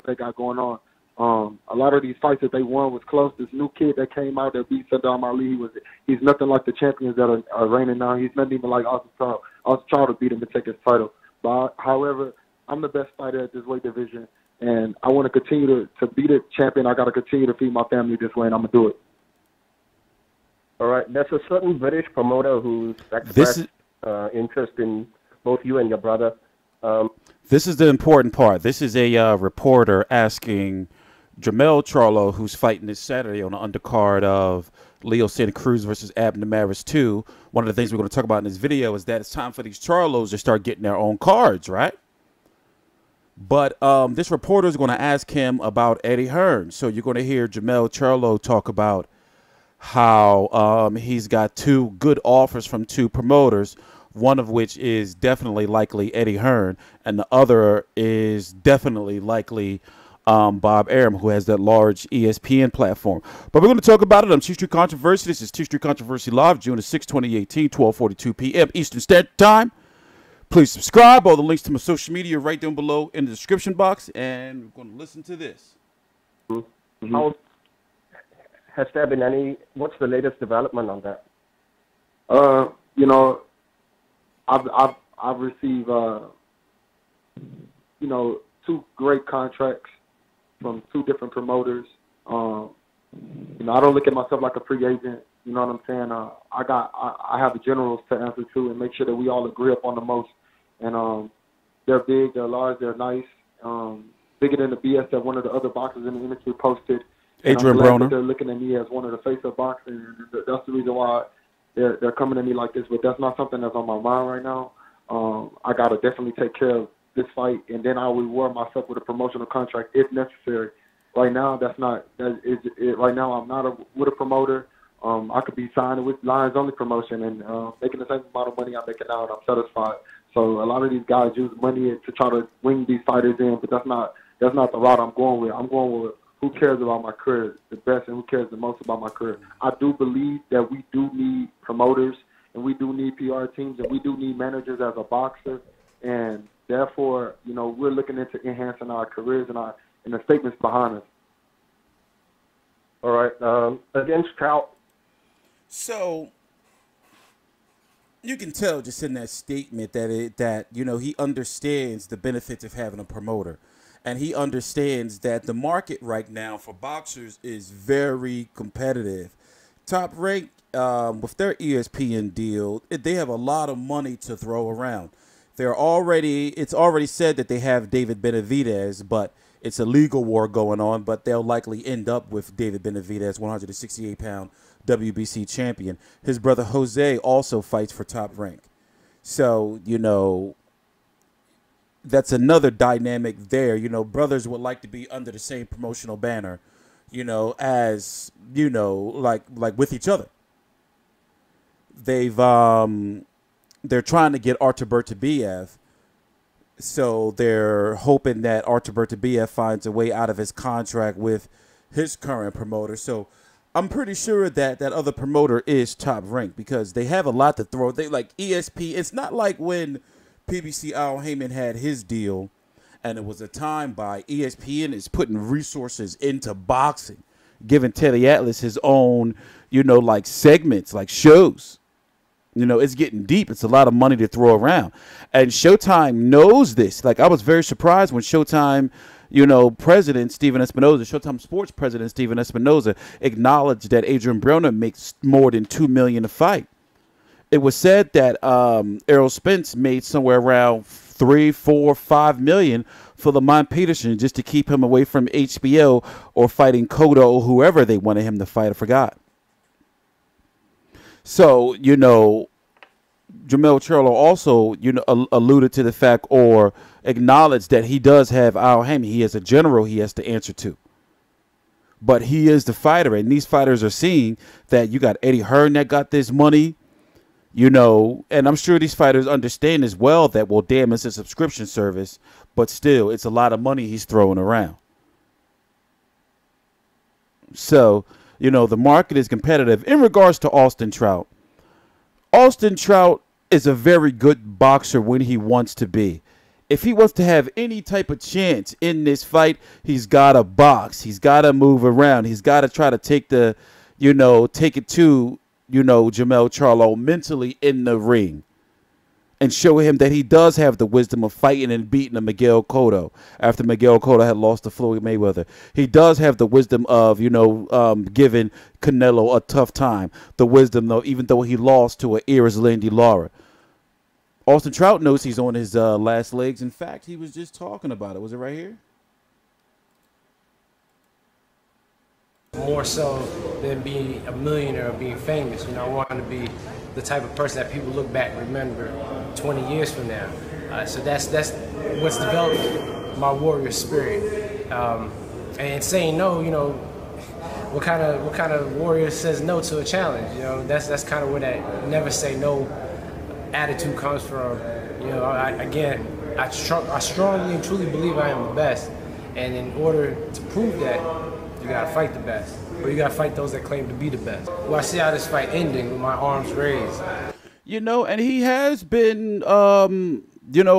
they got going on. A lot of these fights that they won was close. This new kid that came out that beat Saddam Ali, he's nothing like the champions that are reigning now. He's not even like Austin Trout. Austin Trout to beat him to take his title. But however, I'm the best fighter at this weight division, and I want to continue to be the champion. I got to continue to feed my family this way, and I'm gonna do it. All right. There's a certain British promoter who's expressed interest in both you and your brother. This is the important part. This is a reporter asking Jermell Charlo, who's fighting this Saturday on the undercard of Leo Santa Cruz versus Abner Maris 2. One of the things we're going to talk about in this video is that it's time for these Charlos to start getting their own cards, right? But this reporter is going to ask him about Eddie Hearn. So you're going to hear Jermell Charlo talk about how he's got 2 good offers from 2 promoters, one of which is definitely likely Eddie Hearn, and the other is definitely likely Bob Arum, who has that large ESPN platform. But we're going to talk about it on TstreeT Controversy. This is TstreeT Controversy Live, June 6, 2018, 12:42 p.m. Eastern Standard Time. Please subscribe. All the links to my social media right down below in the description box. And we're going to listen to this. How has there been any? What's the latest development on that? You know, I've received 2 great contracts from 2 different promoters. You know, I don't look at myself like a free agent. You know what I'm saying? I have the generals to answer to and make sure that we all agree upon the most. And they're big, they're large, they're nice. Bigger than the BS that one of the other boxers in the industry posted. Adrian Broner. They're looking at me as one of the face of boxing, and that's the reason why they're coming at me like this. But that's not something that's on my mind right now. I gotta definitely take care of this fight, and then I'll reward myself with a promotional contract if necessary. Right now, right now, I'm not with a promoter. I could be signed with Lions Only Promotion and making the same amount of money I'm making now, and I'm satisfied. So a lot of these guys use money to try to wing these fighters in, but that's not the route I'm going with. I'm going with who cares about my career the best and who cares the most about my career. I do believe that we do need promoters and we do need PR teams and we do need managers as a boxer, and therefore, you know, we're looking into enhancing our careers and the statements behind us. All right. Against Trout. So you can tell just in that statement that you know, he understands the benefits of having a promoter, and he understands that the market right now for boxers is very competitive. Top Rank, with their ESPN deal, they have a lot of money to throw around. It's already said that they have David Benavidez, but it's a legal war going on, but they'll likely end up with David Benavidez, 168-pound WBC champion. His brother Jose also fights for Top Rank. So, you know, that's another dynamic there. You know, brothers would like to be under the same promotional banner, you know, as, you know, like with each other. They're trying to get Artur Beterbiev. So they're hoping that Artur Beterbiev finds a way out of his contract with his current promoter. So I'm pretty sure that that other promoter is Top Rank because they have a lot to throw. They like ESP. It's not like when PBC Al Heyman had his deal and it was a time by ESPN is putting resources into boxing, giving Teddy Atlas his own, you know, like segments, like shows. You know, it's getting deep. It's a lot of money to throw around. And Showtime knows this. Like, I was very surprised when Showtime, you know, president Stephen Espinoza, Showtime Sports president Stephen Espinoza, acknowledged that Adrian Broner makes more than $2 million a fight. It was said that Errol Spence made somewhere around $3, $4, $5 million for Lamont Peterson just to keep him away from HBO or fighting Cotto or whoever they wanted him to fight. I forgot. So, you know, Jermell Charlo also, you know, alluded to the fact or acknowledged that he does have Al Heyman. He has a general he has to answer to. But he is the fighter, and these fighters are seeing that you got Eddie Hearn that got this money, you know, and I'm sure these fighters understand as well that, well, damn, it's a subscription service, but still, it's a lot of money he's throwing around. So, you know, the market is competitive. In regards to Austin Trout is a very good boxer when he wants to be. if he wants to have any type of chance in this fight, he's got to box. He's got to move around. He's got to try to take the, take it to, Jermell Charlo mentally in the ring and show him that he does have the wisdom of fighting and beating a Miguel Cotto after Miguel Cotto had lost to Floyd Mayweather. He does have the wisdom of, giving Canelo a tough time. The wisdom, though, even though he lost to an Landy Lara. Austin Trout knows he's on his last legs. In fact, he was just talking about it. Was it right here? More so than being a millionaire or being famous. I want to be the type of person that people look back and remember 20 years from now. So that's what's developed my warrior spirit. And saying no, what kind of warrior says no to a challenge? That's kind of where that never say no attitude comes from. I strongly and truly believe I am the best, and in order to prove that, you gotta fight the best, or you gotta fight those that claim to be the best. Well, I see how this fight ending with my arms raised. And he has been,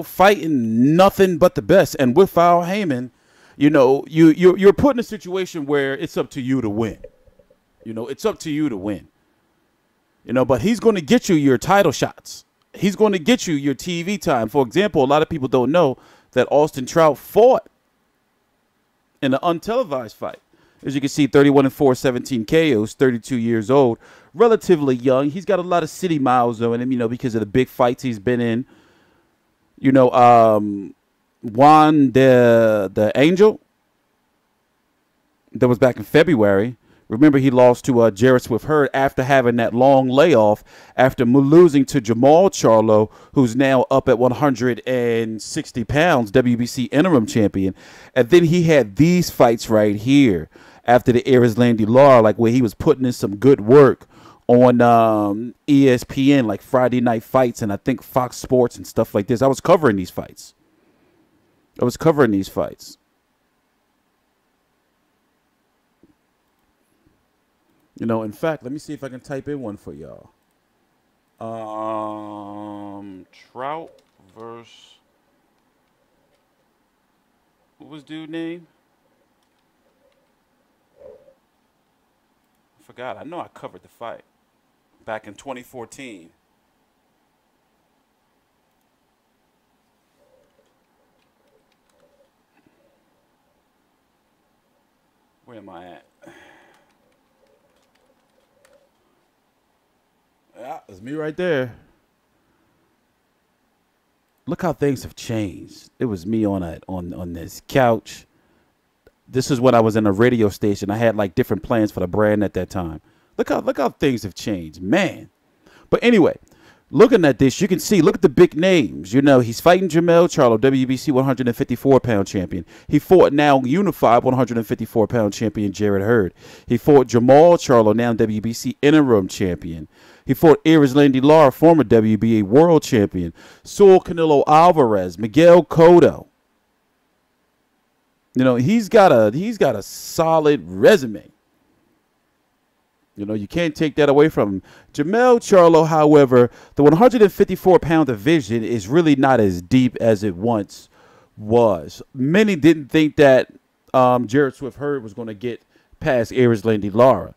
fighting nothing but the best, and with Al Heyman, you're put in a situation where it's up to you to win. It's up to you to win. But he's going to get you your title shots. He's going to get you your TV time. For example, a lot of people don't know that Austin Trout fought in an untelevised fight. As you can see, 31-4, 17 KOs, 32 years old, relatively young. He's got a lot of city miles on him, because of the big fights he's been in. Juan the Angel, that was back in February. Remember, he lost to Jarrett Swift-Hearn after having that long layoff after losing to Jermell Charlo, who's now up at 160 pounds, WBC interim champion. And then he had these fights right here after the Landy Lara, where he was putting in some good work on ESPN, like Friday Night Fights and I think Fox Sports and stuff like this. I was covering these fights. In fact, let me see if I can type in one for y'all. Trout versus, what was dude's name? I forgot. I know I covered the fight back in 2014. Where am I at? Yeah, it's me right there. Look how things have changed. It was me on this couch. This is when I was in a radio station. I had different plans for the brand at that time. Look how things have changed, man. But anyway, looking at this, you can see, look at the big names. He's fighting Jermell Charlo, WBC 154-pound champion. He fought now unified 154-pound champion Jarrett Hearn. He fought Jermell Charlo, now WBC interim champion. He fought Landy Lara, former WBA world champion. Saul Canelo Alvarez, Miguel Cotto. He's got a solid resume. You can't take that away from him. Jermell Charlo, however, the 154-pound division is really not as deep as it once was. Many didn't think that Jarrett Swift-Hearn was going to get past Landy Lara.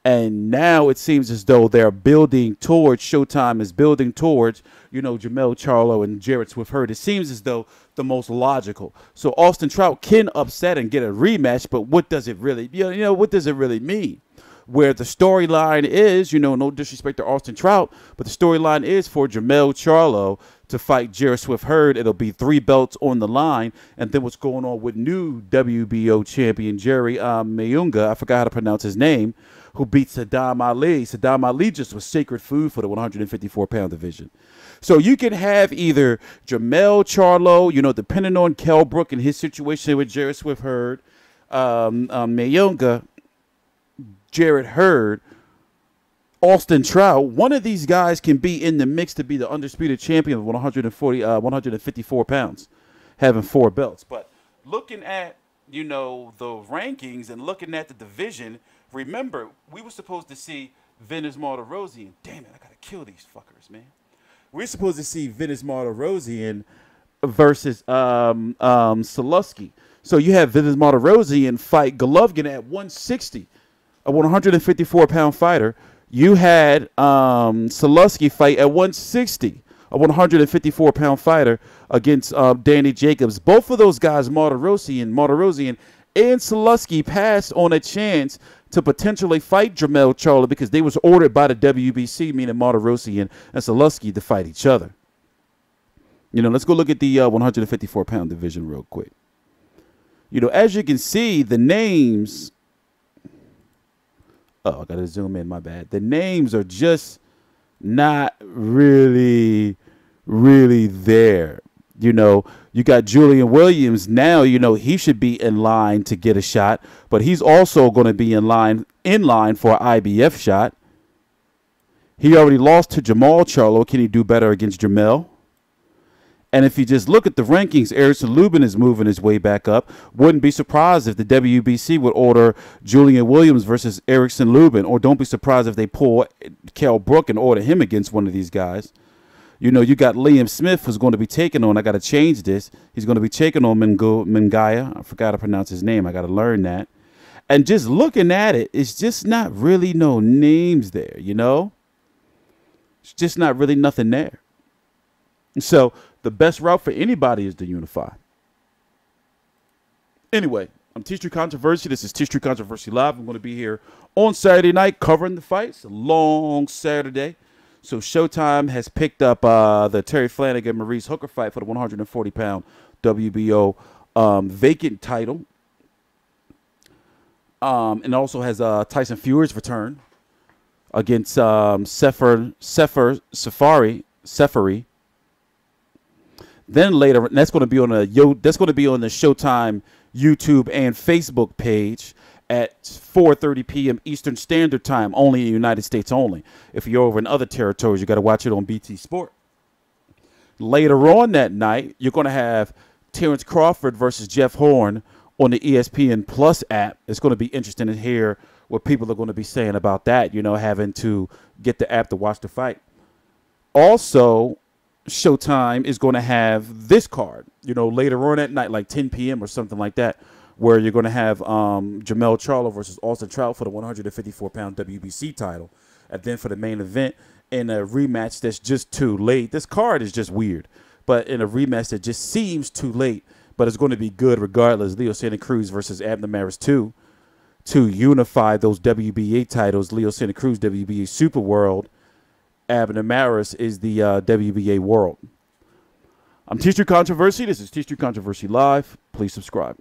And now it seems as though they're building towards, Showtime is building towards, Jermell Charlo and Jarrett Swift-Hearn. It seems as though the most logical. So Austin Trout can upset and get a rematch, but what does it really, what does it really mean? Where the storyline is, no disrespect to Austin Trout, but the storyline is for Jermell Charlo to fight Jarrett Swift-Hearn. It'll be 3 belts on the line. And then what's going on with new WBO champion Jerry Mayunga, I forgot how to pronounce his name, who beat Saddam Ali. Saddam Ali just was sacred food for the 154-pound division. So you can have either Jermell Charlo, depending on Kell Brook and his situation with Jarrett Swift-Hearn, Mayunga, Jarrett Hearn, Austin Trout. One of these guys can be in the mix to be the undisputed champion of 154 pounds, having 4 belts. But looking at, the rankings and looking at the division, remember, we were supposed to see Venus Martirosyan. Damn it, I got to kill these fuckers, man. We're supposed to see Venus Martirosyan versus Salusky. So you have Vince Martirosyan fight Golovkin at 160, a 154-pound fighter. You had Salusky fight at 160, a 154-pound fighter against Danny Jacobs. Both of those guys, Martirosyan and Salusky, passed on a chance to potentially fight Jermell Charlo because they was ordered by the WBC, meaning Martirosyan and Salusky, to fight each other. You know, let's go look at the 154-pound division real quick. You know, as you can see, the names. Oh, I got to zoom in, my bad. The names are just not really there. You know, you got Julian Williams now. You know, he should be in line to get a shot, but he's also going to be in line for an IBF shot. He already lost to Jermell Charlo. Can he do better against Jermell? And if you just look at the rankings, Erickson Lubin is moving his way back up. Wouldn't be surprised if the WBC would order Julian Williams versus Erickson Lubin, or don't be surprised if they pull Kell Brook and order him against one of these guys. You know, you got Liam Smith, who's going to be taking on, I got to change this, he's going to be taking on Mingaya. I forgot to pronounce his name. I got to learn that. And just looking at it, it's just not really no names there, you know? It's just not really nothing there. So the best route for anybody is to unify. Anyway, I'm TstreeT Controversy. This is TstreeT Controversy Live. I'm going to be here on Saturday night covering the fights. A long Saturday. So Showtime has picked up the Terry Flanagan-Maurice Hooker fight for the 140-pound WBO vacant title. And also has Tyson Fury's return against Seferi. Then later, that's going to be on the Showtime YouTube and Facebook page at 4:30 p.m. Eastern Standard Time, only in the United States only. If you're over in other territories, you got to watch it on BT Sport. Later on that night, you're going to have Terrence Crawford versus Jeff Hearn on the ESPN Plus app. It's going to be interesting to hear what people are going to be saying about that, you know, having to get the app to watch the fight. Also, Showtime is going to have this card, you know, later on at night, like 10 p.m. or something like that, where you're going to have Jermell Charlo versus Austin Trout for the 154-pound WBC title. And then for the main event, in a rematch that's just too late. This card is just weird, but in a rematch that just seems too late, but it's going to be good regardless. Leo Santa Cruz versus Abner Maris 2 to unify those WBA titles. Leo Santa Cruz, WBA Super World. Abner Maris is the WBA World. I'm TstreeT Controversy. This is TstreeT Controversy Live. Please subscribe.